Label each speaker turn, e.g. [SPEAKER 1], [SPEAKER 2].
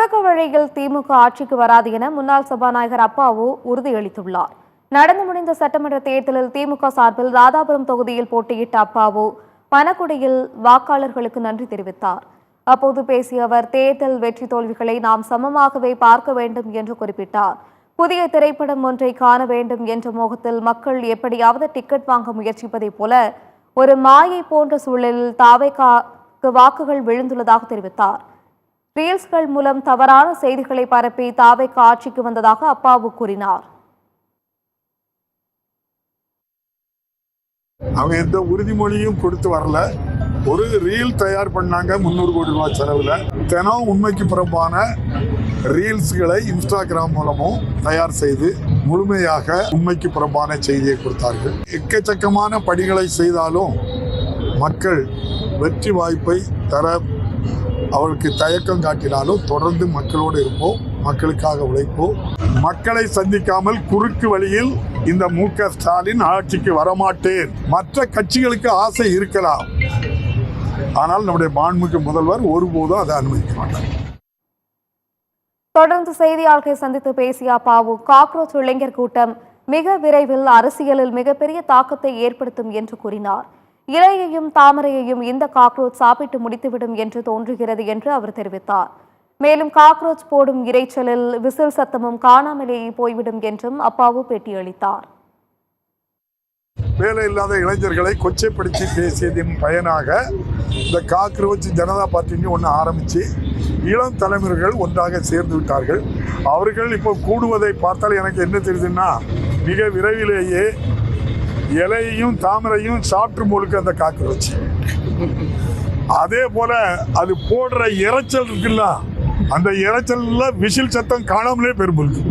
[SPEAKER 1] தொடக்க வழியில் திமுக ஆட்சிக்கு வராது என முன்னாள் சபாநாயகர் அப்பாவு உறுதியளித்துள்ளார். நடந்து முடிந்த சட்டமன்ற தேர்தலில் திமுக சார்பில் ராதாபுரம் தொகுதியில் போட்டியிட்ட அப்பாவு பனகுடியில் வாக்காளர்களுக்கு நன்றி தெரிவித்தார். அப்போது பேசிய அவர், தேர்தல் வெற்றி தோல்விகளை நாம் சமமாகவே பார்க்க வேண்டும் என்று குறிப்பிட்டார். புதிய திரைப்படம் ஒன்றை காண வேண்டும் என்ற மோகத்தில் மக்கள் எப்படியாவது டிக்கெட் வாங்க முயற்சிப்பதைப் போல ஒரு மாயை போன்ற சூழலில் தாவேகாவுக்கு வாக்குகள் விழுந்துள்ளதாக தெரிவித்தார். ரீல்ஸ்கள் மூலம் தவறான செய்திகளை பரப்பி தாவேகா ஆட்சிக்கு வந்ததாக அப்பாவு கூறினார்.
[SPEAKER 2] அவங்க எந்த உறுதிமொழியும் கொடுத்து வரல. ஒரு ரீல் தயார் பண்ணாங்க 300 கோடி ரூபாய் செலவுல. தினம் உண்மைக்கு புறம்பான ரீல்ஸ்களை இன்ஸ்டாகிராம் மூலமும் தயார் செய்து முழுமையாக உண்மைக்கு புறம்பான செய்தியை கொடுத்தார்கள். எக்கச்சக்கமான படிகளை செய்தாலும் மக்கள் வெற்றி வாய்ப்பை தர அவருக்கு தயக்கம் காட்டினாலும் தொடர்ந்து மக்களோடு இருப்போம், மக்களுக்காக உழைப்போம். மக்களை சந்திக்காமல் குறுக்கு வழியில் இந்த மு.க. ஸ்டாலின் ஆட்சிக்கு வரமாட்டேன். மற்ற கட்சிகளுக்கு ஆசை இருக்கலாம், ஆனால் நம்முடைய மாண்புமிகு முதல்வர் ஒருபோதும் அதை அனுமதிக்க மாட்டார்.
[SPEAKER 1] தொடர்ந்து செய்தியாளர்களை சந்தித்து பேசிய அப்பாவு, காக்ரோச் இளைஞர் கூட்டம் மிக விரைவில் அரசியலில் மிகப்பெரிய தாக்கத்தை ஏற்படுத்தும் என்று கூறினார். இலையையும் தாமரையையும் இந்த காக்ரோச் சாப்பிட்டு முடித்துவிடும் என்று தோன்றுகிறது என்று அவர் தெரிவித்தார். மேலும் காக்ரோச் போடும் இரைச்சலில் விசில் சத்தமும் காணாமலேயே போய்விடும் என்றும் அப்பாவு பேட்டியளித்தார்.
[SPEAKER 2] வேலை இல்லாத இளைஞர்களை கொச்சைப்படுத்தி பேசியதின் பயனாக இந்த காக்ரோச் ஜனதா பார்ட்டின்னு ஒன்று ஆரம்பித்து இளம் தலைமுறைகள் ஒன்றாக சேர்ந்து விட்டார்கள். அவர்கள் இப்போ கூடுவதை பார்த்தால் எனக்கு என்ன தெரியுதுன்னா, மிக விரைவிலேயே இலையையும் தாமரையும் சாப்பிட்டு முழுக்க அந்த காக்ரோச். அதே போல அது போடுற இறைச்சல் இருக்குல்ல, அந்த இறைச்சல்ல விசில் சத்தம் காணாமலே பெரும்புருக்கு.